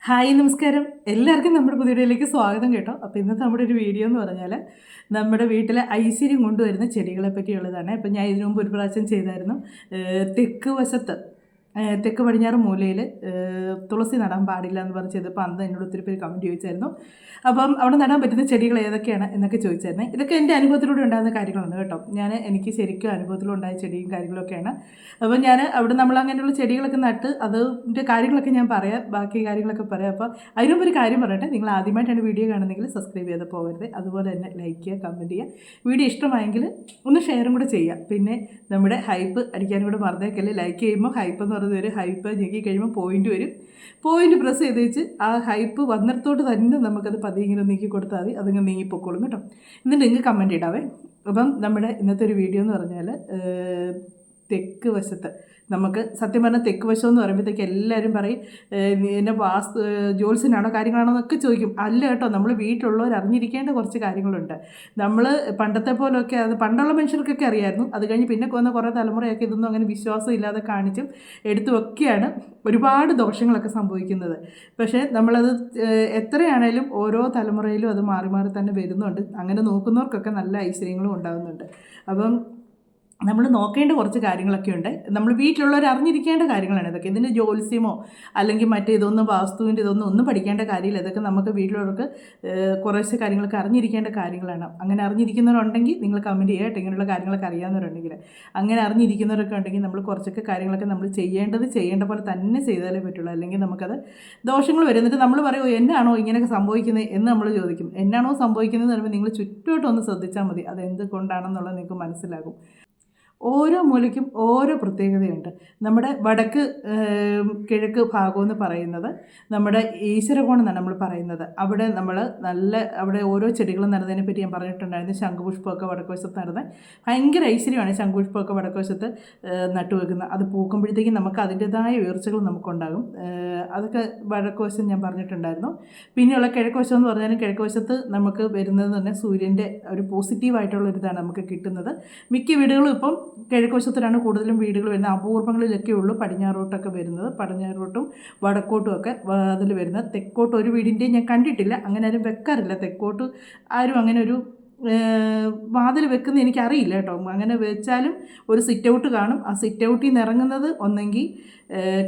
Hi നമസ്കാരം. എല്ലാവർക്കും നമ്മുടെ പുതിയ വീഡിയോയിലേക്ക് സ്വാഗതം കേട്ടോ. അപ്പോൾ ഇന്നത്തെ നമ്മുടെ ഒരു വീഡിയോ എന്ന് പറഞ്ഞാൽ നമ്മുടെ വീട്ടിലെ ഐശ്വര്യം കൊണ്ടുവരുന്ന ചെടികളെ പറ്റിയുള്ളതാണ്. അപ്പോൾ ഞാൻ ഇതിനു മുമ്പ് ഒരു പ്രാവശ്യം ചെയ്തായിരുന്നു. തെക്ക് വശത്ത് തെക്ക് പടിഞ്ഞാറ് മൂലയിൽ തുളസി നടാൻ പാടില്ല എന്ന് പറഞ്ഞ് ചെയ്തപ്പോൾ അന്ന് എന്നോട് ഒത്തിരി പേര് കമൻറ്റ് ചോദിച്ചായിരുന്നു. അപ്പം അവിടെ നടാൻ പറ്റുന്ന ചെടികൾ ഏതൊക്കെയാണ് എന്നൊക്കെ ചോദിച്ചായിരുന്നു. ഇതൊക്കെ എൻ്റെ അനുഭവത്തിലൂടെ ഉണ്ടാകുന്ന കാര്യങ്ങളാണ് കേട്ടോ. എനിക്ക് ശരിക്കും അനുഭവത്തിലുണ്ടായ ചെടിയും കാര്യങ്ങളൊക്കെയാണ്. അപ്പം ഞാൻ അവിടെ നമ്മൾ അങ്ങനെയുള്ള ചെടികളൊക്കെ നട്ട് അതിൻ്റെ കാര്യങ്ങളൊക്കെ ഞാൻ പറയാം, ബാക്കി കാര്യങ്ങളൊക്കെ പറയാം. അപ്പോൾ അതിനുമ്പ് ഒരു കാര്യം പറയട്ടെ, നിങ്ങൾ ആദ്യമായിട്ടാണ് വീഡിയോ കാണുന്നതെങ്കിൽ സബ്സ്ക്രൈബ് ചെയ്ത് പോകരുത്. അതുപോലെ തന്നെ ലൈക്ക് ചെയ്യുക, കമൻറ്റ് ചെയ്യുക, വീഡിയോ ഇഷ്ടമായെങ്കിൽ ഒന്ന് ഷെയറും കൂടെ ചെയ്യുക. പിന്നെ നമ്മുടെ ഹൈപ്പ് അടിക്കാനും കൂടെ മറന്നേക്കല്ലേ. ലൈക്ക് ചെയ്യുമ്പോൾ ഹൈപ്പ് എന്ന് പറയുന്നത് ഒരു ഹൈപ്പ് ഞെക്കി കഴിയുമ്പോൾ പോയിൻ്റ് വരും. പോയിൻ്റ് പ്രസ് ചെയ്ത് വെച്ച് ആ ഹൈപ്പ് വന്നിടത്തോട്ട് തന്നെ നമുക്കത് പതിയെ ഇങ്ങനെ നീക്കി കൊടുത്താൽ മതി. അതിങ്ങനെ നീങ്ങിപ്പോക്കോളും കേട്ടോ. എന്നിട്ട് നിങ്ങൾക്ക് കമൻറ്റ് ഇടാവേ. അപ്പം നമ്മുടെ ഇന്നത്തെ ഒരു വീഡിയോ എന്ന് പറഞ്ഞാൽ തെക്ക് വശത്ത് നമുക്ക് സത്യം പറഞ്ഞാൽ തെക്ക് വശം എന്ന് പറയുമ്പോഴത്തേക്ക് എല്ലാവരും പറയും എന്നെ ജോത്സ്യനാണോ കാര്യങ്ങളാണോ എന്നൊക്കെ ചോദിക്കും. അല്ല കേട്ടോ, നമ്മൾ വീട്ടിലുള്ളവർ അറിഞ്ഞിരിക്കേണ്ട കുറച്ച് കാര്യങ്ങളുണ്ട്. നമ്മൾ പണ്ടത്തെ പോലെയൊക്കെ അത് പണ്ടുള്ള മനുഷ്യർക്കൊക്കെ അറിയായിരുന്നു. അത് കഴിഞ്ഞ് പിന്നെ വന്ന കുറേ തലമുറയൊക്കെ ഇതൊന്നും അങ്ങനെ വിശ്വാസം ഇല്ലാതെ കാണിച്ചും എടുത്തുമൊക്കെയാണ് ഒരുപാട് ദോഷങ്ങളൊക്കെ സംഭവിക്കുന്നത്. പക്ഷേ നമ്മളത് എത്രയാണേലും ഓരോ തലമുറയിലും അത് മാറി മാറി തന്നെ വരുന്നുണ്ട്. അങ്ങനെ നോക്കുന്നവർക്കൊക്കെ നല്ല ഐശ്വര്യങ്ങളും ഉണ്ടാകുന്നുണ്ട്. അപ്പം നമ്മൾ നോക്കേണ്ട കുറച്ച് കാര്യങ്ങളൊക്കെ ഉണ്ട്. നമ്മൾ വീട്ടിലുള്ളവർ അറിഞ്ഞിരിക്കേണ്ട കാര്യങ്ങളാണ് ഇതൊക്കെ. ഇതിൻ്റെ ജ്യോത്സ്യമോ അല്ലെങ്കിൽ ഇതൊന്നും വാസ്തുവിൻ്റെ ഒന്നും പഠിക്കേണ്ട കാര്യമില്ല. ഇതൊക്കെ നമുക്ക് വീട്ടിലുള്ളവർക്ക് കുറേശ്ശെ കാര്യങ്ങളൊക്കെ അറിഞ്ഞിരിക്കേണ്ട കാര്യങ്ങളാണ്. അങ്ങനെ അറിഞ്ഞിരിക്കുന്നവരുണ്ടെങ്കിൽ നിങ്ങൾ കമൻറ്റ് ചെയ്യുക കേട്ടോ. ഇങ്ങനെയുള്ള കാര്യങ്ങളൊക്കെ അറിയാവുന്നവരുണ്ടെങ്കിൽ. അങ്ങനെ അറിഞ്ഞിരിക്കുന്നവരൊക്കെ ഉണ്ടെങ്കിൽ നമ്മൾ കുറച്ചൊക്കെ കാര്യങ്ങളൊക്കെ നമ്മൾ ചെയ്യേണ്ട പോലെ തന്നെ ചെയ്താലേ പറ്റുള്ളൂ. അല്ലെങ്കിൽ നമുക്കത് ദോഷങ്ങൾ വരും. എന്നിട്ട് നമ്മൾ പറയുമോ എന്നാണോ ഇങ്ങനെയൊക്കെ സംഭവിക്കുന്നത് എന്ന് നമ്മൾ ചോദിക്കും. എന്നാണോ സംഭവിക്കുന്നത് എന്ന് പറയുമ്പോൾ നിങ്ങൾ ചുറ്റോട്ടൊന്ന് ശ്രദ്ധിച്ചാൽ മതി. അതെന്ത് കൊണ്ടാണെന്നുള്ളത് നിങ്ങൾക്ക് മനസ്സിലാകും. ഓരോ മൂലയ്ക്കും ഓരോ പ്രത്യേകതയുണ്ട്. നമ്മുടെ വടക്ക് കിഴക്ക് ഭാഗമെന്ന് പറയുന്നത് നമ്മുടെ ഈശ്വരകോണം എന്നാണ് നമ്മൾ പറയുന്നത്. അവിടെ നമ്മൾ അവിടെ ഓരോ ചെടികളും നടുന്നതിനെ പറ്റി ഞാൻ പറഞ്ഞിട്ടുണ്ടായിരുന്നു. ശംഖുപുഷ്പമൊക്കെ വടക്ക് വശത്ത് നടുന്നത് ഭയങ്കര ഐശ്വര്യമാണ്. ശംഖുപുഷ്പമൊക്കെ വടക്ക് വശത്ത് നട്ടുവെക്കുന്നത്. അത് പൂക്കുമ്പോഴത്തേക്കും നമുക്ക് അതിൻ്റെതായ ഉയർച്ചകൾ നമുക്കുണ്ടാകും. അതൊക്കെ വടക്ക് വശം ഞാൻ പറഞ്ഞിട്ടുണ്ടായിരുന്നു. പിന്നെയുള്ള കിഴക്ക് വശം എന്ന് പറഞ്ഞാലും കിഴക്ക് വശത്ത് നമുക്ക് വരുന്നത് തന്നെ സൂര്യൻ്റെ ഒരു പോസിറ്റീവായിട്ടുള്ളൊരിതാണ് നമുക്ക് കിട്ടുന്നത്. മിക്ക വീടുകളും ഇപ്പം കിഴക്ക് വശത്തിലാണ് കൂടുതലും വീടുകൾ വരുന്നത്. അപൂർവങ്ങളിലൊക്കെ ഉള്ളൂ പടിഞ്ഞാറോട്ടൊക്കെ വരുന്നത്. പടിഞ്ഞാറോട്ടും വടക്കോട്ടും ഒക്കെ അതിൽ വരുന്നത്. തെക്കോട്ട് ഒരു വീടിൻ്റെയും ഞാൻ കണ്ടിട്ടില്ല. അങ്ങനെ ആരും വെക്കാറില്ല. തെക്കോട്ട് ആരും അങ്ങനെ ഒരു വാതിൽ വെക്കുന്നത് എനിക്കറിയില്ല കേട്ടോ. അങ്ങനെ വെച്ചാലും ഒരു സിറ്റ് ഔട്ട് കാണും. ആ സിറ്റ് ഔട്ടിൽ നിന്ന് ഇറങ്ങുന്നത് ഒന്നെങ്കിൽ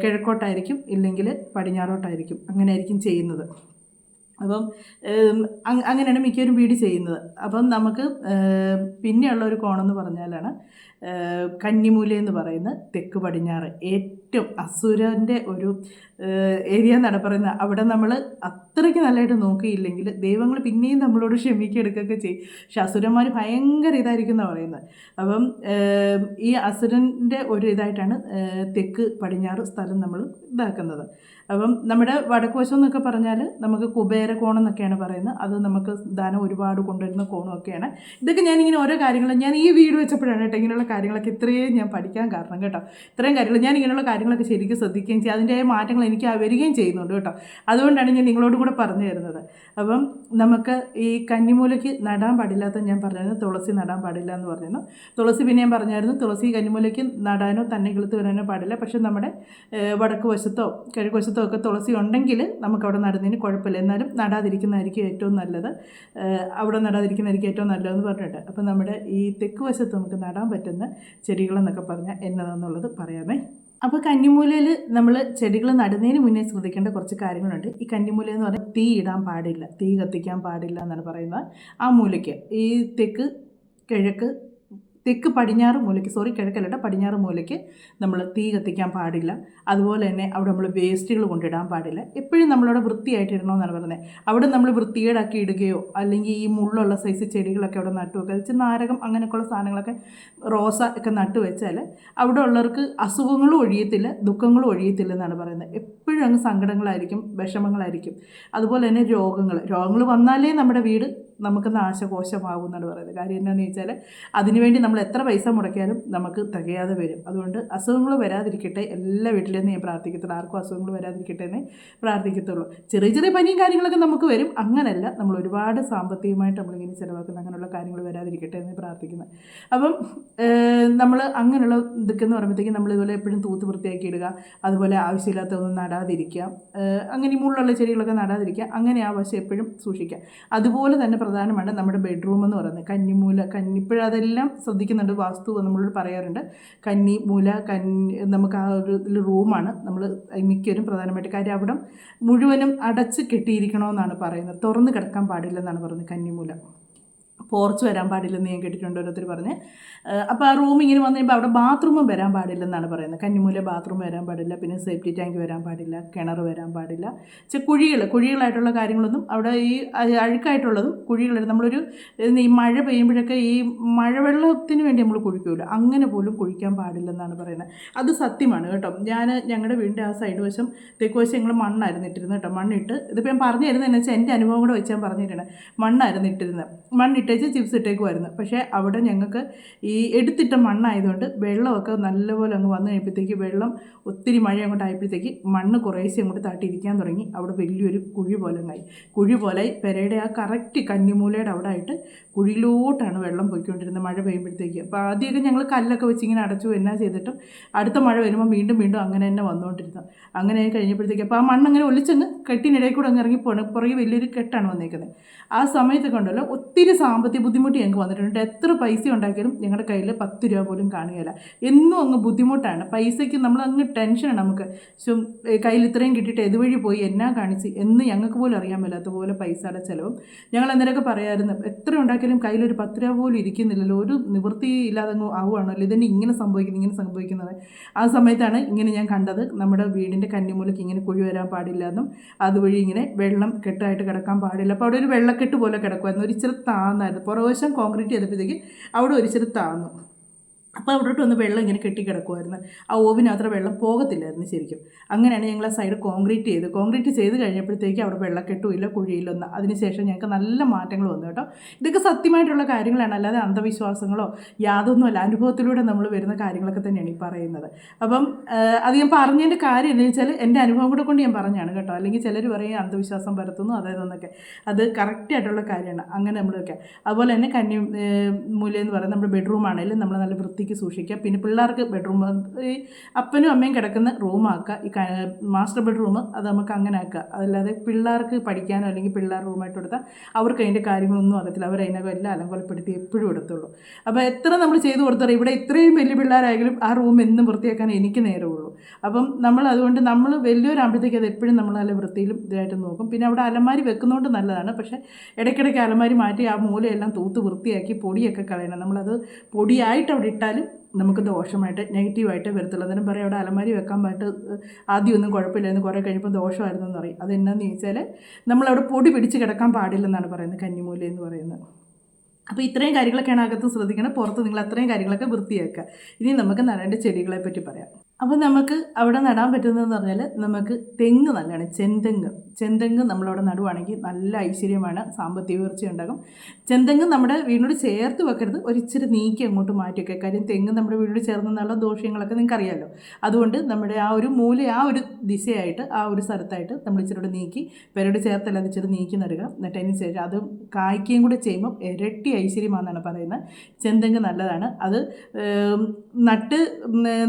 കിഴക്കോട്ടായിരിക്കും, ഇല്ലെങ്കിൽ പടിഞ്ഞാറോട്ടായിരിക്കും. അങ്ങനെ ആയിരിക്കും ചെയ്യുന്നത്. അപ്പം അങ്ങനെയാണ് മിക്കവരും വീട് ചെയ്യുന്നത്. അപ്പം നമുക്ക് പിന്നെയുള്ള ഒരു കോണമെന്ന് പറഞ്ഞാലാണ് കന്നിമൂല എന്ന് പറയുന്ന തെക്ക് പടിഞ്ഞാറ് ഏറ്റവും അസുരൻ്റെ ഒരു ഏരിയ എന്നാണ് പറയുന്നത്. അവിടെ നമ്മൾ അത്രയ്ക്ക് നല്ലതായിട്ട് നോക്കിയില്ലെങ്കിൽ ദൈവങ്ങൾ പിന്നെയും നമ്മളോട് ക്ഷമിക്കെടുക്കുകയൊക്കെ ചെയ്യും. പക്ഷെ അസുരന്മാർ ഭയങ്കര ഇതായിരിക്കും എന്നാണ് പറയുന്നത്. അപ്പം ഈ അസുരൻ്റെ ഒരു ഇതായിട്ടാണ് തെക്ക് പടിഞ്ഞാറ് സ്ഥലം നമ്മൾ ഇതാക്കുന്നത്. അപ്പം നമ്മുടെ വടക്ക് വശം എന്നൊക്കെ പറഞ്ഞാൽ നമുക്ക് കുബേരകോണം എന്നൊക്കെയാണ് പറയുന്നത്. അത് നമുക്ക് ധനം ഒരുപാട് കൊണ്ടുവരുന്ന കോണമൊക്കെയാണ്. ഇതൊക്കെ ഞാനിങ്ങനെ ഓരോ കാര്യങ്ങളും ഞാൻ ഈ വീട് വെച്ചപ്പോഴാണ് കേട്ടോ ഇങ്ങനെയുള്ള കാര്യങ്ങളൊക്കെ ഇത്രയും ഞാൻ പഠിക്കാൻ കാരണം കേട്ടോ. ഇത്രയും കാര്യങ്ങൾ ഞാൻ ഇങ്ങനെയുള്ള കാര്യങ്ങളൊക്കെ ശരിക്കും ശ്രദ്ധിക്കുകയും ചെയ്യും. അതിൻ്റെ മാറ്റങ്ങൾ എനിക്ക് വരികയും ചെയ്യുന്നുണ്ട് കേട്ടോ. അതുകൊണ്ടാണ് ഞാൻ നിങ്ങളോടും കൂടെ പറഞ്ഞു തരുന്നത്. അപ്പം നമുക്ക് ഈ കന്നിമൂലയ്ക്ക് നടാൻ പാടില്ലാത്ത ഞാൻ പറഞ്ഞിരുന്നു തുളസി നടാൻ പാടില്ല എന്ന് പറഞ്ഞിരുന്നു. തുളസി പിന്നെ ഞാൻ പറഞ്ഞായിരുന്നു തുളസി കന്നിമൂലയ്ക്ക് നടാനോ തന്നെ കിളുത്ത് വരാനോ പാടില്ല. പക്ഷെ നമ്മുടെ വടക്ക് വശത്തോ കിഴക്ക് വശത്തോ ഒക്കെ തുളസി ഉണ്ടെങ്കിൽ നമുക്കവിടെ നടുന്നതിന് കുഴപ്പമില്ല. എന്നാലും നടാതിരിക്കുന്നതായിരിക്കും ഏറ്റവും നല്ലത്. അവിടെ നടാതിരിക്കുന്നതായിരിക്കും ഏറ്റവും നല്ലതെന്ന് പറഞ്ഞിട്ട്. അപ്പം നമ്മുടെ ഈ തെക്ക് വശത്ത് നമുക്ക് നടാൻ പറ്റുന്ന ചെടികളെന്നൊക്കെ പറഞ്ഞാൽ എന്നതാണെന്നുള്ളത് പറയാമേ. അപ്പോൾ കന്നിമൂലയിൽ നമ്മൾ ചെടികൾ നടുന്നതിന് മുന്നേ ശ്രദ്ധിക്കേണ്ട കുറച്ച് കാര്യങ്ങളുണ്ട്. ഈ കന്നിമൂല എന്ന് പറഞ്ഞാൽ തീ ഇടാൻ പാടില്ല, തീ കത്തിക്കാൻ പാടില്ല എന്നാണ് പറയുന്നത്. ആ മൂലയ്ക്ക് ഈ തെക്ക് പടിഞ്ഞാറ് മൂലയ്ക്ക് കിഴക്കല്ലട്ട പടിഞ്ഞാറ് മൂലയ്ക്ക് നമ്മൾ തീ കത്തിക്കാൻ പാടില്ല. അതുപോലെ തന്നെ അവിടെ നമ്മൾ വേസ്റ്റുകൾ കൊണ്ടിടാൻ പാടില്ല. എപ്പോഴും നമ്മളവിടെ വൃത്തിയായിട്ട് ഇടണമെന്നാണ് പറയുന്നത്. അവിടെ നമ്മൾ വൃത്തികേടാക്കി ഇടുകയോ അല്ലെങ്കിൽ ഈ മുള്ളുള്ള സൈസ് ചെടികളൊക്കെ അവിടെ നട്ടുവെക്കുക, വെച്ചാൽ നാരകം അങ്ങനെയൊക്കെയുള്ള സാധനങ്ങളൊക്കെ റോസ ഒക്കെ നട്ടു വെച്ചാൽ അവിടെ ഉള്ളവർക്ക് അസുഖങ്ങളും ഒഴിയത്തില്ല, ദുഃഖങ്ങളും ഒഴിയത്തില്ല എന്നാണ് പറയുന്നത്. എപ്പോഴും അങ്ങ് സങ്കടങ്ങളായിരിക്കും, വിഷമങ്ങളായിരിക്കും. അതുപോലെ തന്നെ രോഗങ്ങൾ വന്നാലേ നമ്മുടെ വീട് നമുക്ക് നാശകോശമാകും എന്നാണ് പറയുന്നത്. കാര്യം എന്താണെന്ന് ചോദിച്ചാൽ അതിനുവേണ്ടി നമ്മൾ എത്ര പൈസ മുടക്കിയാലും നമുക്ക് തികയാതെ വരും. അതുകൊണ്ട് അസുഖങ്ങൾ വരാതിരിക്കട്ടെ, എല്ലാ വീട്ടിലും ഞാൻ പ്രാർത്ഥിക്കത്തുള്ളൂ. ആർക്കും അസുഖങ്ങൾ വരാതിരിക്കട്ടെ എന്നേ പ്രാർത്ഥിക്കത്തുള്ളൂ. ചെറിയ ചെറിയ പനിയും കാര്യങ്ങളൊക്കെ നമുക്ക് വരും, അങ്ങനെയല്ല. നമ്മൾ ഒരുപാട് സാമ്പത്തികമായിട്ട് നമ്മളിങ്ങനെ ചിലവാക്കുന്ന അങ്ങനെയുള്ള കാര്യങ്ങൾ വരാതിരിക്കട്ടെ എന്ന് പ്രാർത്ഥിക്കുന്നത്. അപ്പം നമ്മൾ അങ്ങനെയുള്ള ഇതൊക്കെ എന്ന് പറയുമ്പോഴത്തേക്കും നമ്മളിതുപോലെ എപ്പോഴും തൂത്ത് വൃത്തിയാക്കി ഇടുക, അതുപോലെ ആവശ്യമില്ലാത്തതൊന്നും നടാതിരിക്കുക, അങ്ങനെ മുള്ളുള്ള ചെടികളൊക്കെ നടാതിരിക്കുക, അങ്ങനെ ആ വശം എപ്പോഴും സൂക്ഷിക്കുക. അതുപോലെ തന്നെ പ്രധാനമാണ് നമ്മുടെ ബെഡ്റൂം എന്ന് പറയുന്നത്. കന്നിമൂല, ഇപ്പോഴതെല്ലാം ശ്രദ്ധിക്കുന്നുണ്ട്, വാസ്തു നമ്മളോട് പറയാറുണ്ട്. മൂല നമുക്ക് ആ ഒരു റൂമാണ് നമ്മൾ മിക്കവരും പ്രധാനമായിട്ട്. കാര്യം അവിടെ മുഴുവനും അടച്ച് കെട്ടിയിരിക്കണമെന്നാണ് പറയുന്നത്, തുറന്ന് കിടക്കാൻ പാടില്ലെന്നാണ് പറയുന്നത്. കന്നിമൂല പോർച്ച് വരാൻ പാടില്ലെന്ന് ഞാൻ കേട്ടിട്ടുണ്ട് ഓരോരുത്തർ പറഞ്ഞ്. അപ്പോൾ ആ റൂം ഇങ്ങനെ വന്നു കഴിയുമ്പോൾ അവിടെ ബാത്റൂമും വരാൻ പാടില്ലെന്നാണ് പറയുന്നത്. കന്നിമൂല ബാത്റൂം വരാൻ പാടില്ല, പിന്നെ സേഫ്റ്റി ടാങ്ക് വരാൻ പാടില്ല, കിണർ വരാൻ പാടില്ല, കുഴികളായിട്ടുള്ള കാര്യങ്ങളൊന്നും അവിടെ ഈ അഴുക്കായിട്ടുള്ളതും കുഴികളായിട്ട് നമ്മളൊരു ഈ മഴ പെയ്യുമ്പോഴൊക്കെ ഈ മഴവെള്ളത്തിന് വേണ്ടി നമ്മൾ കുഴിക്കൂല, അങ്ങനെ പോലും കുഴിക്കാൻ പാടില്ലെന്നാണ് പറയുന്നത്. അത് സത്യമാണ് കേട്ടോ. ഞങ്ങളുടെ വീടിൻ്റെ ആ സൈഡ് വശം തെക്ക് വശം ഞങ്ങൾ മണ്ണായിരുന്നു ഇട്ടിരുന്നത് കേട്ടോ. മണ്ണിട്ട് ഇതിപ്പോൾ ഞാൻ പറഞ്ഞു തരുന്നതെന്ന് വെച്ചാൽ എൻ്റെ അനുഭവം കൂടെ വെച്ച് ഞാൻ പറഞ്ഞിട്ടുണ്ട്. മണ്ണായിരുന്നു ഇട്ടിരുന്നത്, മണ്ണിട്ടേച്ച് ചിപ്സ് ഇട്ടേക്കുമായിരുന്നു. പക്ഷേ അവിടെ ഞങ്ങൾക്ക് ഈ എടുത്തിട്ട മണ്ണായതുകൊണ്ട് വെള്ളമൊക്കെ നല്ലപോലെ അങ്ങ് വന്നു കഴിയുമ്പോഴത്തേക്ക് വെള്ളം ഒത്തിരി മഴ അങ്ങോട്ട് ആയപ്പോഴത്തേക്ക് മണ്ണ് കുറേശ്ശെ അങ്ങോട്ട് താട്ടിയിരിക്കാൻ തുടങ്ങി. അവിടെ വലിയൊരു കുഴി പോലെ പെരയുടെ ആ കറക്റ്റ് കന്നിമൂലയുടെ അവിടെ ആയിട്ട് കുഴിയിലോട്ടാണ് വെള്ളം പോയിക്കൊണ്ടിരുന്നത് മഴ പെയ്യുമ്പോഴത്തേക്ക്. അപ്പോൾ ആദ്യമൊക്കെ ഞങ്ങൾ കല്ലൊക്കെ വെച്ച് ഇങ്ങനെ അടച്ചു എന്നാ ചെയ്തിട്ടും അടുത്ത മഴ വരുമ്പോൾ വീണ്ടും അങ്ങനെ തന്നെ വന്നുകൊണ്ടിരുന്നത്. അങ്ങനെ കഴിഞ്ഞപ്പോഴത്തേക്ക് അപ്പോൾ ആ മണ്ണങ്ങനെ ഒലിച്ചങ്ങ് കെട്ടിനിടയിൽ കൂടെ അങ്ങ് ഇറങ്ങിപ്പോണ്. പുറകെ വലിയൊരു കെട്ടാണ് വന്നേക്കുന്നത്. ആ സമയത്തൊക്കെ ഉണ്ടല്ലോ ഒത്തിരി സാമ്പത്തിക ബുദ്ധിമുട്ട് ഞങ്ങൾക്ക് വന്നിട്ടുണ്ട്. എത്ര പൈസ ഉണ്ടാക്കിയാലും ഞങ്ങളുടെ കയ്യിൽ 10 രൂപ പോലും കാണുകയില്ല. എന്നും അങ്ങ് ബുദ്ധിമുട്ടാണ്. പൈസയ്ക്ക് നമ്മളങ്ങ് ടെൻഷനാണ് നമുക്ക്. കയ്യിൽ ഇത്രയും കിട്ടിയിട്ട് ഇതുവഴി പോയി എന്നാ കാണിച്ച് എന്ന് ഞങ്ങൾക്ക് പോലും അറിയാൻ മേലാത്ത പോലെ പൈസയുടെ ചിലവും. ഞങ്ങൾ അന്നേരമൊക്കെ പറയാമായിരുന്നു, എത്ര ഉണ്ടാക്കിയാലും കയ്യിലൊരു 10 രൂപ പോലും ഇരിക്കുന്നില്ലല്ലോ, ഒരു നിവൃത്തി ഇല്ലാതെ അങ്ങ് ആവുകയാണല്ലോ, ഇതന്നെ ഇങ്ങനെ സംഭവിക്കുന്നത്. ആ സമയത്താണ് ഇങ്ങനെ ഞാൻ കണ്ടത്, നമ്മുടെ വീടിൻ്റെ കന്നിമൂലയ്ക്ക് ഇങ്ങനെ കുഴി വരാൻ പാടില്ല എന്നും അതുവഴി ഇങ്ങനെ വെള്ളം കെട്ടായിട്ട് കിടക്കാൻ പാടില്ല. അപ്പോൾ അവിടെ ഒരു വെള്ളക്കെട്ട് പോലെ കിടക്കുമായിരുന്നു, ഒരിച്ചിരി താന്നായിരുന്നു. പുറവശം കോൺക്രീറ്റ് ചെയ്തപ്പോഴത്തേക്ക് അവിടെ ഒരിച്ചിരി താന്നു. അപ്പോൾ അവിടോട്ട് വന്ന് വെള്ളം ഇങ്ങനെ കെട്ടിക്കിടക്കുമായിരുന്നു. ആ ഓവിനകത്ത് വെള്ളം പോകത്തില്ലായിരുന്നു ശരിക്കും. അങ്ങനെയാണ് ഞങ്ങൾ ആ സൈഡ് കോൺക്രീറ്റ് ചെയ്ത് കഴിഞ്ഞപ്പോഴത്തേക്ക് അവിടെ വെള്ളക്കെട്ടുമില്ല, കുഴിയിലൊന്നും. അതിനുശേഷം ഞങ്ങൾക്ക് നല്ല മാറ്റങ്ങൾ വന്നു കേട്ടോ. ഇതൊക്കെ സത്യമായിട്ടുള്ള കാര്യങ്ങളാണ്, അല്ലാതെ അന്ധവിശ്വാസങ്ങളോ യാതൊന്നുമല്ല. അനുഭവത്തിലൂടെ നമ്മൾ വരുന്ന കാര്യങ്ങളൊക്കെ തന്നെയാണ് ഈ പറയുന്നത്. അപ്പം അത് ഞാൻ പറഞ്ഞതിൻ്റെ കാര്യം എന്താണെന്ന് വെച്ചാൽ എൻ്റെ അനുഭവം കൂടെ കൊണ്ട് ഞാൻ പറഞ്ഞാണ് കേട്ടോ. അല്ലെങ്കിൽ ചിലർ പറയും അന്ധവിശ്വാസം പരത്തുന്നു അതായതെന്നൊക്കെ. അത് കറക്റ്റായിട്ടുള്ള കാര്യമാണ്. അങ്ങനെ നമ്മളൊക്കെ അതുപോലെ തന്നെ കന്നിമൂല എന്ന് പറയുന്നത് നമ്മുടെ ബെഡ്റൂം ആണെങ്കിലും നമ്മൾ നല്ല വൃത്തിക്ക് സൂക്ഷിക്കുക. പിന്നെ പിള്ളേർക്ക് ബെഡ്റൂം ഈ അപ്പനും അമ്മയും കിടക്കുന്ന റൂമാക്കുക. ഈ മാസ്റ്റർ ബെഡ്റൂം അത് നമുക്ക് അങ്ങനെ ആക്കുക. അതല്ലാതെ പിള്ളേർക്ക് പഠിക്കാനോ അല്ലെങ്കിൽ പിള്ളേർ റൂമായിട്ട് കൊടുത്താൽ അവർക്ക് അതിൻ്റെ കാര്യങ്ങളൊന്നും അറിയത്തില്ല. അവരതിനകം എല്ലാം അലങ്കോലപ്പെടുത്തി എപ്പോഴും എടുത്തുള്ളൂ. അപ്പോൾ എത്ര നമ്മൾ ചെയ്ത് കൊടുത്താൽ ഇവിടെ ഇത്രയും വലിയ പിള്ളേരായാലും ആ റൂം എന്നും വൃത്തിയാക്കാൻ എനിക്ക് നേരമുള്ളൂ. അപ്പം അതുകൊണ്ട് നമ്മൾ വലിയൊരാകുമ്പോഴത്തേക്ക് അത് എപ്പോഴും നമ്മൾ നല്ല വൃത്തിയിലും ഇതായിട്ട് നോക്കും. പിന്നെ അവിടെ അലമാരി വെക്കുന്നതുകൊണ്ട് നല്ലതാണ്. പക്ഷേ ഇടയ്ക്കിടയ്ക്ക് അലമാരി മാറ്റി ആ മൂലയെല്ലാം തൂത്ത് വൃത്തിയാക്കി പൊടിയൊക്കെ കളയണം. നമ്മളത് പൊടിയായിട്ട് അവിടെ ഇട്ടാലും നമുക്ക് ദോഷമായിട്ട് നെഗറ്റീവായിട്ട് വരത്തുള്ളൂ. അന്നേരം പറയും അവിടെ അലമാരി വെക്കാൻ പാട്ട് ആദ്യമൊന്നും കുഴപ്പമില്ലായിരുന്നു, കുറേ കഴിയുമ്പോൾ ദോഷമായിരുന്നു എന്ന് പറയും. അതെന്നാന്ന് ചോദിച്ചാൽ നമ്മളവിടെ പൊടി പിടിച്ച് കിടക്കാൻ പാടില്ലെന്നാണ് പറയുന്നത് കന്നിമൂല എന്ന് പറയുന്നത്. അപ്പോൾ ഇത്രയും കാര്യങ്ങളൊക്കെയാണ് അകത്ത് ശ്രദ്ധിക്കണം. പുറത്ത് നിങ്ങൾ അത്രയും കാര്യങ്ങളൊക്കെ വൃത്തിയാക്കുക. ഇനി നമുക്ക് നടേണ്ട ചെടികളെ പറ്റി പറയാം. അപ്പോൾ നമുക്ക് അവിടെ നടാൻ പറ്റുന്നതെന്ന് പറഞ്ഞാൽ നമുക്ക് തെങ്ങ് നല്ലതാണ്. ചെന്തെങ്ങ് നമ്മളവിടെ നടുവാണെങ്കിൽ നല്ല ഐശ്വര്യമാണ്, സാമ്പത്തിക ഉയർച്ച ഉണ്ടാകും. ചെന്തെങ്ങ് നമ്മുടെ വീടിനോട് ചേർത്ത് വെക്കരുത്, ഒരിച്ചിരി നീക്കി അങ്ങോട്ട് മാറ്റിയൊക്കെ. കാര്യം തെങ്ങ് നമ്മുടെ വീടിനോട് ചേർന്നുള്ള ദോഷങ്ങളൊക്കെ നിങ്ങൾക്ക് അറിയാമല്ലോ. അതുകൊണ്ട് നമ്മുടെ ആ ഒരു മൂല ആ ഒരു ദിശയായിട്ട് ആ ഒരു സ്ഥലത്തായിട്ട് നമ്മൾ ഇച്ചിരി നീക്കി പെരയോട് ചേർത്തല്ല അത് ഇച്ചിരി നീക്കി നടുക. എന്നിട്ട് അതിന് ശേഷം അത് കായ്ക്കുകയും കൂടെ ചെയ്യുമ്പോൾ ഇരട്ടി ഐശ്വര്യമാണെന്നാണ് പറയുന്നത്. ചെന്തെങ്ങ് നല്ലതാണ്. അത് നട്ട്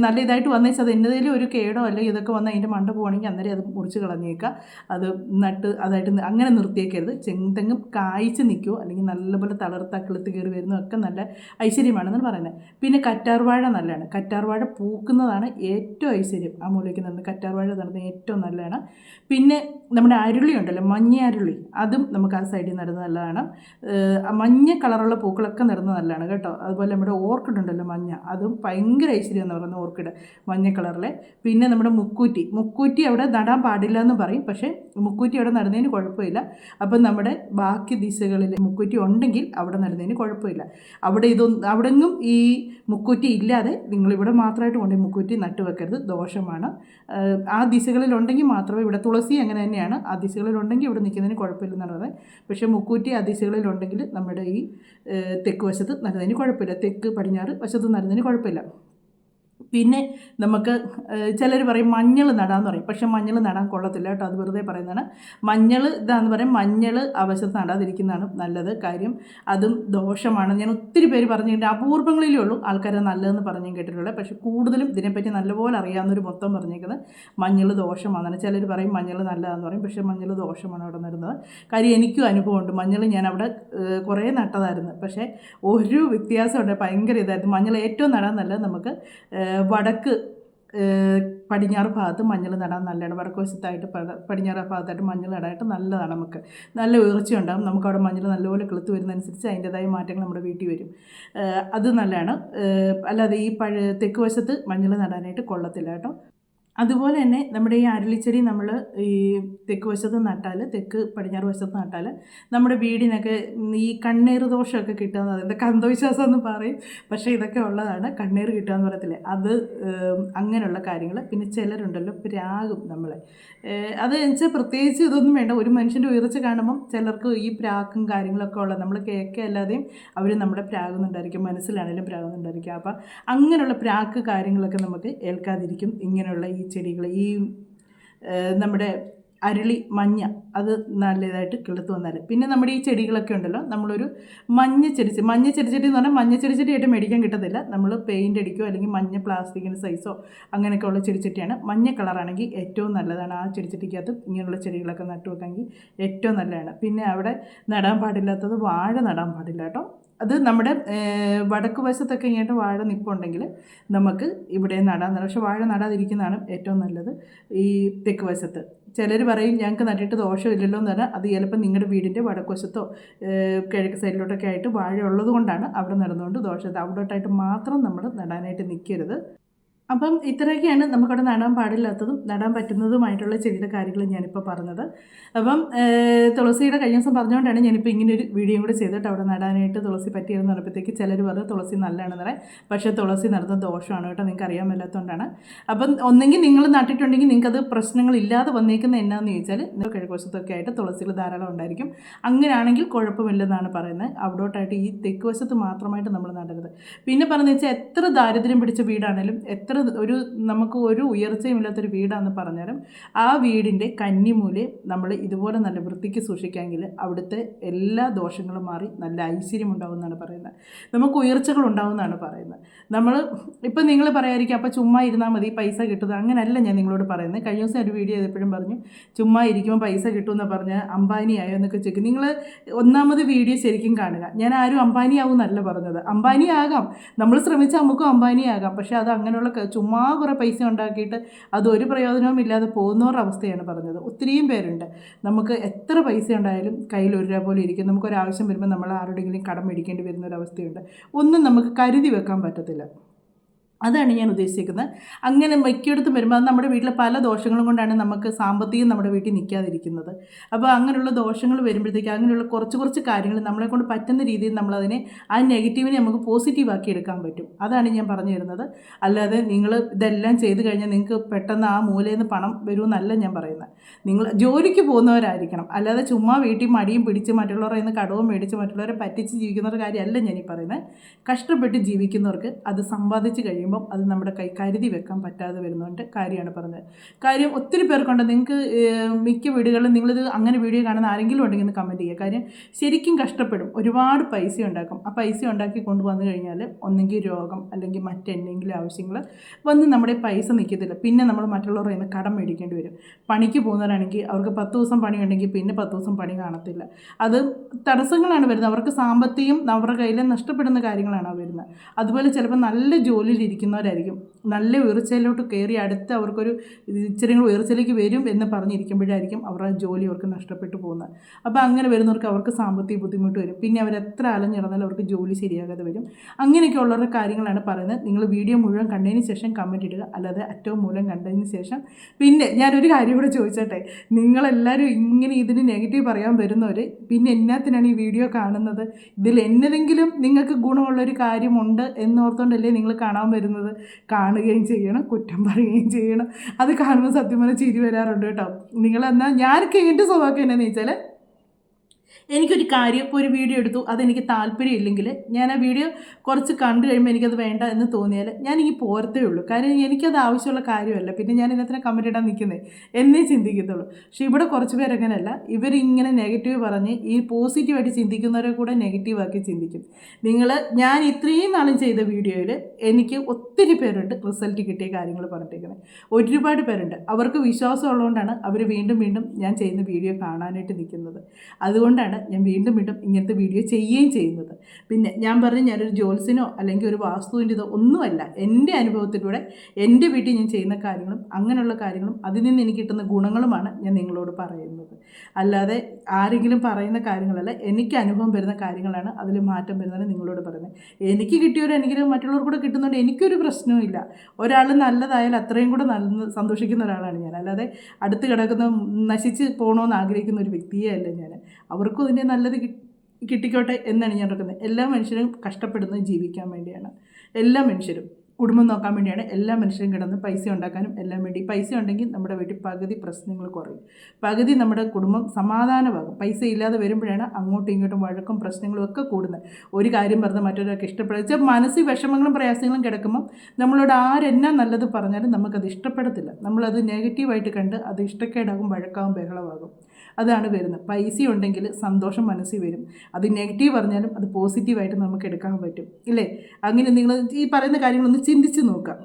നല്ല ഇതായിട്ട് വന്നേച്ചാൽ അത് എന്നതിലും ഒരു കേടോ അല്ലെങ്കിൽ ഇതൊക്കെ വന്ന് അതിൻ്റെ മണ്ട പോകണമെങ്കിൽ അന്നേരം അത് മുറിച്ച് കളഞ്ഞേക്കുക. അത് നട്ട് അതായിട്ട് അങ്ങനെ നിർത്തിയേക്കരുത്. ചെന്തെങ്ങ് കായ്ച്ച് നിൽക്കുമോ അല്ലെങ്കിൽ നല്ലപോലെ തളർത്ത കിളുത്ത് കയറി വരുന്നതൊക്കെ നല്ല ഐശ്വര്യമാണെന്നാണ് പറയുന്നത്. പിന്നെ കറ്റാർവാഴ നല്ലതാണ്. കറ്റാർവാഴ പൂക്കുന്നതാണ് ഏറ്റവും ഐശ്വര്യം. ആ മൂലയ്ക്ക് നിന്ന് കറ്റാർവാഴ നടന്നത് ഏറ്റവും നല്ലതാണ്. പിന്നെ നമ്മുടെ അരുളി ഉണ്ടല്ലോ, മഞ്ഞ അരുളി, അതും നമുക്ക് ആ സൈഡിൽ നടുന്നത് നല്ലതാണ്. മഞ്ഞ കളറുള്ള പൂക്കളൊക്കെ നടുന്നത് നല്ലതാണ് കേട്ടോ. അതുപോലെ നമ്മുടെ ഓർക്കിഡ് ഉണ്ടല്ലോ മഞ്ഞ, അതും ഭയങ്കര ഐശ്വര്യം എന്ന് പറയുന്നത് ഓർക്കിഡ്. മഞ്ഞ കളറിലെ. പിന്നെ നമ്മുടെ മുക്കൂറ്റി അവിടെ നടാൻ പാടില്ല എന്ന് പറയും, പക്ഷേ മുക്കൂറ്റി അവിടെ നടുന്നതിന് കുഴപ്പമില്ല. അപ്പം നമ്മുടെ ബാക്കി ദിശകളിൽ മുക്കൂറ്റി ഉണ്ടെങ്കിൽ അവിടെ നടുന്നതിന് കുഴപ്പമില്ല. അവിടെങ്ങും ഈ മുക്കൂറ്റി ഇല്ലാതെ നിങ്ങളിവിടെ മാത്രമായിട്ട് കൊണ്ടുപോയി മുക്കൂറ്റി നട്ടുവെക്കരുത്, ദോഷമാണ്. ആ ദിശകളിലുണ്ടെങ്കിൽ മാത്രമേ, ഇവിടെ തുളസി അങ്ങനെ തന്നെയാണ്, ആ ദിശകളിലുണ്ടെങ്കിൽ ഇവിടെ നിൽക്കുന്നതിന് കുഴപ്പമില്ലെന്നാണ് പറയുന്നത്. പക്ഷേ മുക്കൂറ്റി ആ ദിശകളിലുണ്ടെങ്കിൽ നമ്മുടെ ഈ തെക്ക് വശത്ത് നടുന്നതിന് കുഴപ്പമില്ല, തെക്ക് പടിഞ്ഞാറ് വശത്ത് നടുന്നതിന് കുഴപ്പമില്ല. പിന്നെ നമുക്ക് ചിലർ പറയും മഞ്ഞൾ നടാമെന്ന് പറയും, പക്ഷേ മഞ്ഞൾ നടാൻ കൊള്ളത്തില്ല കേട്ടോ, അത് വെറുതെ പറയുന്നതാണ്. മഞ്ഞൾ ഇതാന്ന് പറയും, മഞ്ഞൾ ആവശ്യത്ത് നടാതിരിക്കുന്നതാണ് നല്ലത്. കാര്യം അതും ദോഷമാണ്. ഞാൻ ഒത്തിരി പേര് പറഞ്ഞിട്ടുണ്ട്, അപൂർവങ്ങളിലേ ഉള്ളൂ ആൾക്കാരെ നല്ലതെന്ന് പറഞ്ഞും കേട്ടിട്ടുള്ളത്. പക്ഷേ കൂടുതലും ഇതിനെപ്പറ്റി നല്ലപോലെ അറിയാവുന്നവർ മൊത്തം പറഞ്ഞേക്കുന്നത് മഞ്ഞൾ ദോഷമാണെന്നാണ്. ചിലർ പറയും മഞ്ഞൾ നല്ലതാണെന്ന് പറയും, പക്ഷേ മഞ്ഞൾ ദോഷമാണ് അവിടെ നടുന്നത്. കാര്യം എനിക്കും അനുഭവമുണ്ട്. മഞ്ഞൾ ഞാൻ അവിടെ കുറേ നട്ടതായിരുന്നു, പക്ഷേ ഒരു വ്യത്യാസമുണ്ട്, ഭയങ്കര ഇതായിരുന്നു. മഞ്ഞൾ ഏറ്റവും നടാൻ നല്ലത് നമുക്ക് വടക്ക് പടിഞ്ഞാറ് ഭാഗത്ത് മഞ്ഞൾ നടാൻ നല്ലതാണ്. വടക്ക് വശത്തായിട്ട് പടിഞ്ഞാറ് ഭാഗത്തായിട്ട് മഞ്ഞൾ നടാനായിട്ട് നല്ലതാണ്. നമുക്ക് നല്ല ഉയർച്ച ഉണ്ടാകും. നമുക്കവിടെ മഞ്ഞൾ നല്ലപോലെ കിളുത്ത് വരുന്നതനുസരിച്ച് അതിൻ്റെതായ മാറ്റങ്ങൾ നമ്മുടെ വീട്ടിൽ വരും. അത് നല്ലതാണ്. അല്ലാതെ ഈ തെക്ക് വശത്ത് മഞ്ഞൾ നടാനായിട്ട് കൊള്ളത്തില്ല കേട്ടോ. അതുപോലെ തന്നെ നമ്മുടെ ഈ അരളിച്ചെടി നമ്മൾ ഈ തെക്ക് വശത്ത് നട്ടാൽ, തെക്ക് പടിഞ്ഞാറ് വശത്ത് നട്ടാൽ നമ്മുടെ വീടിനൊക്കെ ഈ കണ്ണീർ ദോഷമൊക്കെ കിട്ടുമെന്ന് പറയുന്നത് അന്ധവിശ്വാസം എന്ന് പറയും, പക്ഷേ ഇതൊക്കെ ഉള്ളതാണ്. കണ്ണീർ കിട്ടുക എന്ന് പറയത്തില്ലേ, അത് അങ്ങനെയുള്ള കാര്യങ്ങൾ. പിന്നെ ചിലരുണ്ടല്ലോ പ്രാകും നമ്മളെ, അത് വെച്ചാൽ പ്രത്യേകിച്ച് ഇതൊന്നും വേണ്ട. ഒരു മനുഷ്യൻ്റെ ഉയർച്ച കാണുമ്പം ചിലർക്ക് ഈ പ്രാക്കും കാര്യങ്ങളൊക്കെ ഉള്ളത് നമ്മൾ കേൾക്കുകയല്ലാതെയും അവർ നമ്മളെ പ്രാകുന്നുണ്ടായിരിക്കും, മനസ്സിലാണെങ്കിലും പ്രാകുന്നുണ്ടായിരിക്കും. അപ്പം അങ്ങനെയുള്ള പ്രാക്ക് കാര്യങ്ങളൊക്കെ നമുക്ക് ഏൽക്കാതിരിക്കും ഇങ്ങനെയുള്ള ഈ ചെടികൾ. ഈ നമ്മുടെ അരളി മഞ്ഞ അത് നല്ലതായിട്ട് കിളുത്ത് വന്നാൽ. പിന്നെ നമ്മുടെ ഈ ചെടികളൊക്കെ ഉണ്ടല്ലോ, നമ്മളൊരു മഞ്ഞ ചെടി എന്ന് പറഞ്ഞാൽ മഞ്ഞ ചെടിച്ചട്ടിയായിട്ട് മേടിക്കാൻ കിട്ടത്തില്ല. നമ്മൾ പെയിൻ്റ് അടിക്കുകയോ അല്ലെങ്കിൽ മഞ്ഞ പ്ലാസ്റ്റിക്കിൻ്റെ സൈസോ അങ്ങനെയൊക്കെ ഉള്ള ചെടിച്ചട്ടിയാണ്. മഞ്ഞ കളറാണെങ്കിൽ ഏറ്റവും നല്ലതാണ്. ആ ചെടിച്ചട്ടിക്കകത്ത് ഇങ്ങനെയുള്ള ചെടികളൊക്കെ നട്ടു വെക്കാമെങ്കിൽ ഏറ്റവും നല്ലതാണ്. പിന്നെ അവിടെ നടാൻ പാടില്ലാത്തത് വാഴ നടാൻ പാടില്ല കേട്ടോ. അത് നമ്മുടെ വടക്ക് വശത്തൊക്കെ ഇങ്ങോട്ട് വാഴ നിൽപ്പുണ്ടെങ്കിൽ നമുക്ക് ഇവിടെ നടാൻ. പക്ഷെ വാഴ നടാതിരിക്കുന്നതാണ് ഏറ്റവും നല്ലത് ഈ തെക്ക് വശത്ത്. ചിലർ പറയും ഞങ്ങൾക്ക് നട്ടിട്ട് ദോഷമില്ലല്ലോ എന്ന് പറഞ്ഞാൽ, അത് ചിലപ്പോൾ നിങ്ങളുടെ വീടിൻ്റെ വടക്ക് വശത്തോ കിഴക്ക് സൈഡിലോട്ടൊക്കെ ആയിട്ട് വാഴ ഉള്ളത് കൊണ്ടാണ് അവിടെ നടന്നുകൊണ്ട് ദോഷത്തെ. അവിടോട്ടായിട്ട് മാത്രം നമ്മൾ നടാനായിട്ട് നിൽക്കരുത്. അപ്പം ഇത്രയൊക്കെയാണ് നമുക്കവിടെ നടാൻ പാടില്ലാത്തതും നടാൻ പറ്റുന്നതുമായിട്ടുള്ള ചെടിയുടെ കാര്യങ്ങൾ ഞാനിപ്പോൾ പറഞ്ഞത്. അപ്പം തുളസിയുടെ കഴിഞ്ഞ ദിവസം പറഞ്ഞുകൊണ്ടാണ് ഞാനിപ്പോൾ ഇങ്ങനൊരു വീഡിയോ കൂടെ ചെയ്തിട്ട് അവിടെ നടാനായിട്ട് തുളസി പറ്റിയെന്ന് പറഞ്ഞപ്പോഴത്തേക്ക് ചിലർ പറഞ്ഞു തുളസി നല്ലതാണെന്ന് പറയാം. പക്ഷേ തുളസി നടുന്ന ദോഷമാണ് കേട്ടോ, നിങ്ങൾക്ക് അറിയാൻ മേലാത്തതുകൊണ്ടാണ്. അപ്പം ഒന്നെങ്കിൽ നിങ്ങൾ നട്ടിട്ടുണ്ടെങ്കിൽ നിങ്ങൾക്കത് പ്രശ്നങ്ങളില്ലാതെ വന്നേക്കുന്ന എന്നാന്ന് ചോദിച്ചാൽ നിങ്ങൾ കിഴക്കുവശത്തൊക്കെ ആയിട്ട് തുളസികൾ ധാരാളം ഉണ്ടായിരിക്കും. അങ്ങനെയാണെങ്കിൽ കുഴപ്പമില്ലെന്നാണ് പറയുന്നത്. അവിടോട്ടായിട്ട് ഈ തെക്ക് വശത്ത് മാത്രമായിട്ട് നമ്മൾ നടരുത്. പിന്നെ പറഞ്ഞു വെച്ചാൽ എത്ര ദാരിദ്ര്യം പിടിച്ച വീടാണെങ്കിലും, എത്ര നമുക്ക് ഒരു ഉയർച്ചയും ഇല്ലാത്തൊരു വീടാണെന്ന് പറഞ്ഞാലും ആ വീടിൻ്റെ കന്നിമൂലം നമ്മൾ ഇതുപോലെ നല്ല വൃത്തിക്ക് സൂക്ഷിക്കാമെങ്കിൽ അവിടുത്തെ എല്ലാ ദോഷങ്ങളും മാറി നല്ല ഐശ്വര്യം ഉണ്ടാവുമെന്നാണ് പറയുന്നത്. നമുക്ക് ഉയർച്ചകൾ ഉണ്ടാവുമെന്നാണ് പറയുന്നത്. നമ്മൾ ഇപ്പം നിങ്ങൾ പറയായിരിക്കും അപ്പോൾ ചുമ്മാ ഇരുന്നാൽ മതി പൈസ കിട്ടുന്നത്. അങ്ങനെയല്ല ഞാൻ നിങ്ങളോട് പറയുന്നത്. കഴിഞ്ഞ ദിവസം ഒരു വീഡിയോ ചെയ്തപ്പോഴും പറഞ്ഞു ചുമ്മാ ഇരിക്കുമ്പോൾ പൈസ കിട്ടുമെന്ന് പറഞ്ഞാൽ അംബാനിയായോ എന്നൊക്കെ ചോദിക്കും. നിങ്ങൾ ഒന്നാമത് വീഡിയോ ശരിക്കും കാണുക. ഞാൻ ആരും അംബാനിയാവും എന്നല്ല പറഞ്ഞത്. അംബാനിയാകാം, നമ്മൾ ശ്രമിച്ചാൽ നമുക്കും അംബാനിയാകാം. പക്ഷേ അത് അങ്ങനെയുള്ള ചുമ്മാ കുറേ പൈസ ഉണ്ടാക്കിയിട്ട് അതൊരു പ്രയോജനവും ഇല്ലാതെ പോകുന്നവരുടെ അവസ്ഥയാണ് പറഞ്ഞത്. ഒത്തിരിയും പേരുണ്ട്. നമുക്ക് എത്ര പൈസ ഉണ്ടായാലും കയ്യിൽ ഒരു രൂപ പോലെ ഇരിക്കും. നമുക്കൊരാവശ്യം വരുമ്പോൾ നമ്മൾ ആരുടെയെങ്കിലും കടം മേടിക്കേണ്ടി വരുന്ന ഒരു അവസ്ഥയുണ്ട്. ഒന്നും നമുക്ക് കരുതി വെക്കാൻ പറ്റത്തില്ല. അതാണ് ഞാൻ ഉദ്ദേശിക്കുന്നത്. അങ്ങനെ മിക്കയിടത്തും വരുമ്പോൾ അത് നമ്മുടെ വീട്ടിലെ പല ദോഷങ്ങളും കൊണ്ടാണ് നമുക്ക് സാമ്പത്തികം നമ്മുടെ വീട്ടിൽ നിൽക്കാതിരിക്കുന്നത്. അപ്പോൾ അങ്ങനെയുള്ള ദോഷങ്ങൾ വരുമ്പോഴത്തേക്ക് അങ്ങനെയുള്ള കുറച്ച് കാര്യങ്ങൾ നമ്മളെ കൊണ്ട് പറ്റുന്ന രീതിയിൽ നമ്മളതിനെ ആ നെഗറ്റീവിനെ നമുക്ക് പോസിറ്റീവാക്കി എടുക്കാൻ പറ്റും. അതാണ് ഞാൻ പറഞ്ഞു തരുന്നത്. അല്ലാതെ നിങ്ങൾ ഇതെല്ലാം ചെയ്ത് കഴിഞ്ഞാൽ നിങ്ങൾക്ക് പെട്ടെന്ന് ആ മൂലയിൽ നിന്ന് പണം വരുമെന്നല്ല ഞാൻ പറയുന്നത്. നിങ്ങൾ ജോലിക്ക് പോകുന്നവരായിരിക്കണം, അല്ലാതെ ചുമ്മാ വീട്ടിൽ മടിയും പിടിച്ച് മറ്റുള്ളവരെ നിന്ന് കടവും മേടിച്ച് മറ്റുള്ളവരെ പറ്റിച്ച് ജീവിക്കുന്നവരുടെ കാര്യമല്ല ഞാനീ പറയുന്നത്. കഷ്ടപ്പെട്ട് ജീവിക്കുന്നവർക്ക് അത് സമ്പാദിച്ച് കഴിയുമ്പോൾ അത് നമ്മുടെ കൈ കരുതി വെക്കാൻ പറ്റാതെ വരുന്നതിൻ്റെ കാര്യമാണ് പറഞ്ഞത്. കാര്യം ഒത്തിരി പേർക്കുണ്ട്. നിങ്ങൾക്ക് മിക്ക വീടുകളിലും നിങ്ങളിത് അങ്ങനെ വീഡിയോ കാണുന്ന ആരെങ്കിലും ഉണ്ടെങ്കിൽ ഒന്ന് കമൻറ്റ് ചെയ്യുക. കാര്യം ശരിക്കും കഷ്ടപ്പെടും, ഒരുപാട് പൈസ ഉണ്ടാക്കും. ആ പൈസ ഉണ്ടാക്കി കൊണ്ടുവന്നു കഴിഞ്ഞാൽ ഒന്നെങ്കിൽ രോഗം അല്ലെങ്കിൽ മറ്റെന്തെങ്കിലും ആവശ്യങ്ങൾ വന്ന് നമ്മുടെ പൈസ നിൽക്കത്തില്ല. പിന്നെ നമ്മൾ മറ്റുള്ളവരുടെ നിന്ന് കടം മേടിക്കേണ്ടി വരും. പണിക്ക് പോകുന്നവരാണെങ്കിൽ അവർക്ക് 10 ദിവസം പണിയുണ്ടെങ്കിൽ പിന്നെ 10 ദിവസം പണി കാണത്തില്ല. അത് തടസ്സങ്ങളാണ് വരുന്നത്. അവർക്ക് സാമ്പത്തികം അവരുടെ കയ്യിൽ നഷ്ടപ്പെടുന്ന കാര്യങ്ങളാണ് വരുന്നത്. അതുപോലെ ചിലപ്പോൾ നല്ല ജോലിയിൽ ഇരിക്കുന്നവരായിരിക്കും, നല്ല ഉയർച്ചയിലോട്ട് കയറി അടുത്ത് അവർക്കൊരു ഇച്ചിരി കൂടി ഉയർച്ചയിലേക്ക് വരും എന്ന് പറഞ്ഞിരിക്കുമ്പോഴായിരിക്കും അവരുടെ ജോലി അവർക്ക് നഷ്ടപ്പെട്ടു പോകുന്നത്. അപ്പോൾ അങ്ങനെ വരുന്നവർക്ക് അവർക്ക് സാമ്പത്തിക ബുദ്ധിമുട്ട് വരും. പിന്നെ അവർ എത്ര അലഞ്ഞിറന്നാലും അവർക്ക് ജോലി ശരിയാകാതെ വരും. അങ്ങനെയൊക്കെ ഉള്ളവരുടെ കാര്യങ്ങളാണ് പറയുന്നത്. നിങ്ങൾ വീഡിയോ മുഴുവൻ കണ്ടതിന് ശേഷം കമൻറ്റ് ഇടുക, അല്ലാതെ അറ്റവും മൂലം കണ്ടതിന് ശേഷം. പിന്നെ ഞാനൊരു കാര്യം കൂടെ ചോദിച്ചോട്ടെ, നിങ്ങളെല്ലാവരും ഇങ്ങനെ ഇതിന് നെഗറ്റീവ് പറയാൻ വരുന്നവർ പിന്നെ എന്നാത്തിനാണ് ഈ വീഡിയോ കാണുന്നത്? ഇതിൽ എന്നതെങ്കിലും നിങ്ങൾക്ക് ഗുണമുള്ളൊരു കാര്യമുണ്ട് എന്നോർത്തുകൊണ്ടല്ലേ നിങ്ങൾ കാണാൻ വരുന്നത്? കാണുകയും ചെയ്യണം, കുറ്റം പറയുകയും ചെയ്യണം. അത് കാണുമ്പോൾ സത്യം പറഞ്ഞാൽ ചിരി വരാറുണ്ട് കേട്ടോ. നിങ്ങളെന്നാൽ ഞാനൊക്കെ എൻ്റെ സ്വഭാവം എന്നാന്ന് വെച്ചാൽ, എനിക്കൊരു കാര്യം ഇപ്പോൾ ഒരു വീഡിയോ എടുത്തു, അതെനിക്ക് താല്പര്യമില്ലെങ്കിൽ ഞാൻ ആ വീഡിയോ കുറച്ച് കണ്ടു കഴിയുമ്പോൾ എനിക്കത് വേണ്ട എന്ന് തോന്നിയാൽ ഞാൻ ഈ പോരത്തേ ഉള്ളൂ. കാര്യം എനിക്കത് ആവശ്യമുള്ള കാര്യമല്ല, പിന്നെ ഞാൻ ഇതിനകത്തിന് കമൻറ്റ് ഇടാൻ നിൽക്കുന്നത് എന്നേ ചിന്തിക്കത്തുള്ളൂ. പക്ഷേ ഇവിടെ കുറച്ച് പേരങ്ങനെയല്ല, ഇവരിങ്ങനെ നെഗറ്റീവ് പറഞ്ഞ് ഈ പോസിറ്റീവായിട്ട് ചിന്തിക്കുന്നവരെ കൂടെ നെഗറ്റീവാക്കി ചിന്തിക്കും. ഞാൻ ഇത്രയും നാളും ചെയ്ത വീഡിയോയിൽ എനിക്ക് ഒത്തിരി പേരുണ്ട് റിസൾട്ട് കിട്ടിയ കാര്യങ്ങൾ പറഞ്ഞിരിക്കുന്നത്. ഒരുപാട് പേരുണ്ട്. അവർക്ക് വിശ്വാസം ഉള്ളതുകൊണ്ടാണ് അവർ വീണ്ടും വീണ്ടും ഞാൻ ചെയ്യുന്ന വീഡിയോ കാണാനായിട്ട് നിൽക്കുന്നത്. അതുകൊണ്ടാണ് ഞാൻ വീണ്ടും ഇങ്ങനത്തെ വീഡിയോ ചെയ്യുകയും ചെയ്യുന്നത്. പിന്നെ ഞാൻ പറഞ്ഞു, ഞാനൊരു ജോത്സ്യനോ അല്ലെങ്കിൽ ഒരു വാസ്തുവിൻ്റെതോ ഒന്നുമല്ല. എൻ്റെ അനുഭവത്തിലൂടെ എൻ്റെ വീട്ടിൽ ഞാൻ ചെയ്യുന്ന കാര്യങ്ങളും അങ്ങനെയുള്ള കാര്യങ്ങളും അതിൽ നിന്ന് എനിക്ക് കിട്ടുന്ന ഗുണങ്ങളുമാണ് ഞാൻ നിങ്ങളോട് പറയുന്നത്. അല്ലാതെ ആരെങ്കിലും പറയുന്ന കാര്യങ്ങളല്ല, എനിക്ക് അനുഭവം വരുന്ന കാര്യങ്ങളാണ് അതിൽ മാറ്റം വരുന്നതാണ് നിങ്ങളോട് പറയുന്നത്. എനിക്ക് കിട്ടിയ ഒരു അനുഗ്രഹം മറ്റുള്ളവർക്ക് കൂടെ കിട്ടുന്നതുകൊണ്ട് എനിക്കൊരു പ്രശ്നവും ഇല്ല. ഒരാൾ നല്ലതായാൽ അത്രയും കൂടെ സന്തോഷിക്കുന്ന ഒരാളാണ് ഞാൻ. അല്ലാതെ അടുത്ത് കിടക്കുന്ന നശിച്ച് പോകണമെന്ന് ആഗ്രഹിക്കുന്ന ഒരു വ്യക്തിയേ അല്ല ഞാൻ. അവർക്കും അതിൻ്റെ നല്ലത് കിട്ടിക്കോട്ടെ എന്നാണ് ഞാൻ ഓർക്കുന്നത്. എല്ലാ മനുഷ്യരും കഷ്ടപ്പെടുന്നത് ജീവിക്കാൻ വേണ്ടിയാണ്. എല്ലാ മനുഷ്യരും കുടുംബം നോക്കാൻ വേണ്ടിയാണ് എല്ലാ മനുഷ്യരും കിടന്ന് പൈസ ഉണ്ടാക്കാനും എല്ലാം വേണ്ടി. പൈസ ഉണ്ടെങ്കിൽ നമ്മുടെ വീട്ടിൽ പകുതി പ്രശ്നങ്ങൾ കുറയും, പകുതി നമ്മുടെ കുടുംബം സമാധാനമാകും. പൈസ ഇല്ലാതെ വരുമ്പോഴാണ് അങ്ങോട്ടും ഇങ്ങോട്ടും വഴക്കും പ്രശ്നങ്ങളും ഒക്കെ കൂടുന്നത്. ഒരു കാര്യം പറഞ്ഞാൽ മറ്റൊരാൾക്ക് ഇഷ്ടപ്പെടുക, മനസ്സിൽ വിഷമങ്ങളും പ്രയാസങ്ങളും കിടക്കുമ്പം നമ്മളോട് ആരെന്നാ നല്ലത് പറഞ്ഞാലും നമുക്കത് ഇഷ്ടപ്പെടത്തില്ല. നമ്മളത് നെഗറ്റീവായിട്ട് കണ്ട് അത് ഇഷ്ടക്കേടാകും, വഴക്കാവും, ബഹളമാകും. അതാണ് വരുന്നത്. പൈസ ഉണ്ടെങ്കിൽ സന്തോഷം മനസ്സിൽ വരും. അത് നെഗറ്റീവ് പറഞ്ഞാലും അത് പോസിറ്റീവായിട്ട് നമുക്ക് എടുക്കാൻ പറ്റും, ഇല്ലേ? അങ്ങനെ നിങ്ങൾ ഈ പറയുന്ന കാര്യങ്ങളൊന്ന് ചിന്തിച്ച് നോക്കാം.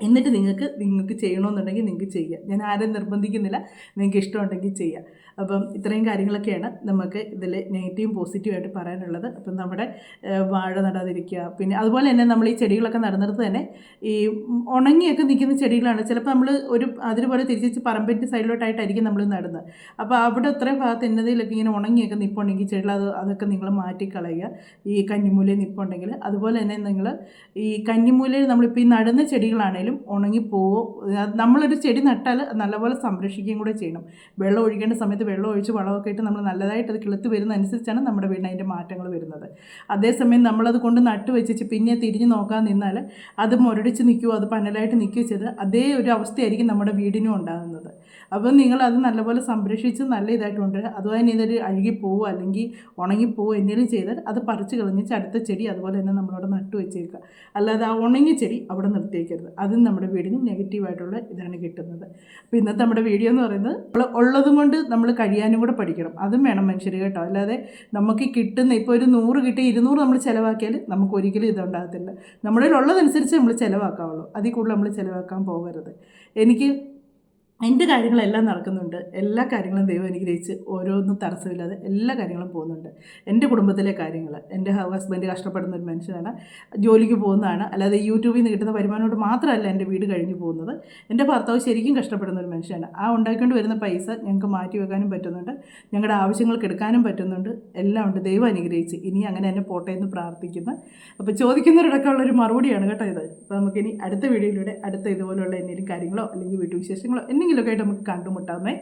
എന്നിട്ട് നിങ്ങൾക്ക് ചെയ്യണമെന്നുണ്ടെങ്കിൽ നിങ്ങൾക്ക് ചെയ്യാം. ഞാൻ ആരും നിർബന്ധിക്കുന്നില്ല, നിങ്ങൾക്ക് ഇഷ്ടമുണ്ടെങ്കിൽ ചെയ്യാം. അപ്പം ഇത്രയും കാര്യങ്ങളൊക്കെയാണ് നമുക്ക് ഇതിൽ നെഗറ്റീവും പോസിറ്റീവായിട്ട് പറയാനുള്ളത്. അപ്പം നമ്മുടെ വാഴ നടാതിരിക്കുക. പിന്നെ അതുപോലെ തന്നെ നമ്മൾ ഈ ചെടികളൊക്കെ നടുന്നിടത്ത് തന്നെ ഈ ഉണങ്ങിയൊക്കെ നിൽക്കുന്ന ചെടികളാണ്. ചിലപ്പോൾ നമ്മൾ അതിനുപോലെ തിരിച്ച് പറമ്പിൻ്റെ സൈഡിലോട്ടായിട്ടായിരിക്കും നമ്മൾ നടുന്നത്. അപ്പോൾ അവിടെ ഇത്രയും ഭാഗത്ത് എന്നതിലൊക്കെ ഇങ്ങനെ ഉണങ്ങിയൊക്കെ നിൽപ്പുണ്ടെങ്കിൽ ചെടികൾ അതൊക്കെ നിങ്ങൾ മാറ്റിക്കളയുക. ഈ കന്നിമൂലയിൽ നിൽപ്പുണ്ടെങ്കിൽ അതുപോലെ തന്നെ നിങ്ങൾ ഈ കന്നിമൂലയിൽ നമ്മളിപ്പോൾ ഈ നടുന്ന ചെടികളാണെങ്കിലും ഉണങ്ങിപ്പോവോ. നമ്മളൊരു ചെടി നട്ടാൽ നല്ലപോലെ സംരക്ഷിക്കുകയും കൂടെ ചെയ്യണം. വെള്ളം ഒഴിക്കേണ്ട സമയത്ത് വെള്ളം ഒഴിച്ച് വളമൊക്കെ ഇട്ട് നമ്മൾ നല്ലതായിട്ട് അത് കിളുത്ത് വരുന്നതനുസരിച്ചാണ് നമ്മുടെ വീടിന് അതിൻ്റെ മാറ്റങ്ങൾ വരുന്നത്. അതേസമയം നമ്മളത് കൊണ്ട് നട്ട് വെച്ചിട്ട് പിന്നെ തിരിഞ്ഞ് നോക്കാൻ നിന്നാൽ അത് മുരടിച്ച് നിൽക്കുകയോ അത് പന്നലായിട്ട് നിൽക്കുകയോ ചെയ്ത് അതേ ഒരു അവസ്ഥയായിരിക്കും നമ്മുടെ വീടിനും ഉണ്ടാകുന്നത്. അപ്പം നിങ്ങളത് നല്ലപോലെ സംരക്ഷിച്ച് നല്ല ഇതായിട്ട് കൊണ്ടുവരിക. അതുപോലെ തന്നെ ഇതൊരു അഴുകിപ്പോവോ അല്ലെങ്കിൽ ഉണങ്ങിപ്പോവോ എന്തെങ്കിലും ചെയ്താൽ അത് പറിച്ച് കളഞ്ഞിട്ട് അടുത്ത ചെടി അതുപോലെ തന്നെ നമ്മളവിടെ നട്ടു വെച്ചേക്കുക. അല്ലാതെ ആ ഉണങ്ങിയ ചെടി അവിടെ നിർത്തിയേക്കരുത്. അതും നമ്മുടെ വീടിന് നെഗറ്റീവായിട്ടുള്ള ഇതാണ് കിട്ടുന്നത്. അപ്പോൾ ഇന്നത്തെ നമ്മുടെ വീഡിയോ എന്ന് പറയുന്നത് ഉള്ളതും കൊണ്ട് നമ്മൾ കഴിയാനും കൂടെ പഠിക്കണം. അതും വേണം മനുഷ്യർ കേട്ടോ. അല്ലാതെ നമുക്ക് കിട്ടുന്ന ഇപ്പോൾ ഒരു 100 കിട്ടി 200 നമ്മൾ ചിലവാക്കിയാൽ നമുക്ക് ഒരിക്കലും ഇതുണ്ടാകത്തില്ല. നമ്മുടെ ഉള്ളതനുസരിച്ച് നമ്മൾ ചിലവാക്കാവുള്ളൂ. അതിൽ കൂടുതൽ നമ്മൾ ചിലവാക്കാൻ പോകരുത്. എൻ്റെ കാര്യങ്ങളെല്ലാം നടക്കുന്നുണ്ട്. എല്ലാ കാര്യങ്ങളും ദൈവം അനുഗ്രഹിച്ച് ഓരോന്നും തടസ്സമില്ലാതെ എല്ലാ കാര്യങ്ങളും പോകുന്നുണ്ട്. എൻ്റെ കുടുംബത്തിലെ കാര്യങ്ങൾ, എൻ്റെ ഹസ്ബൻഡ് കഷ്ടപ്പെടുന്ന ഒരു മനുഷ്യനാണ്, ജോലിക്ക് പോകുന്നതാണ്. അല്ലാതെ യൂട്യൂബിൽ നിന്ന് കിട്ടുന്ന വരുമാനം കൊണ്ട് മാത്രമല്ല എൻ്റെ വീട് കഴിഞ്ഞു പോകുന്നത്. എൻ്റെ ഭർത്താവ് ശരിക്കും കഷ്ടപ്പെടുന്ന ഒരു മനുഷ്യനാണ്. ആ ഉണ്ടാക്കിക്കൊണ്ട് വരുന്ന പൈസ ഞങ്ങൾക്ക് മാറ്റി വെക്കാനും പറ്റുന്നുണ്ട്, ഞങ്ങളുടെ ആവശ്യങ്ങൾക്ക് എടുക്കാനും പറ്റുന്നുണ്ട്. എല്ലാം ഉണ്ട്. ദൈവം അനുഗ്രഹിച്ച് ഇനി അങ്ങനെ തന്നെ പോട്ടെ എന്ന് പ്രാർത്ഥിക്കുന്നു. അപ്പോൾ ചോദിക്കുന്നവരോടൊക്കെ ഉള്ളൊരു മറുപടിയാണ് കേട്ടോ ഇത്. അപ്പോൾ നമുക്കിനി അടുത്ത വീഡിയോയിലൂടെ അടുത്ത ഇതുപോലുള്ള എന്തെങ്കിലും കാര്യങ്ങളോ അല്ലെങ്കിൽ വീട്ടുവിശേഷങ്ങളോ എന്തെങ്കിലുമൊക്കെ ആയിട്ട് നമുക്ക് കണ്ടുമുട്ടാമേ.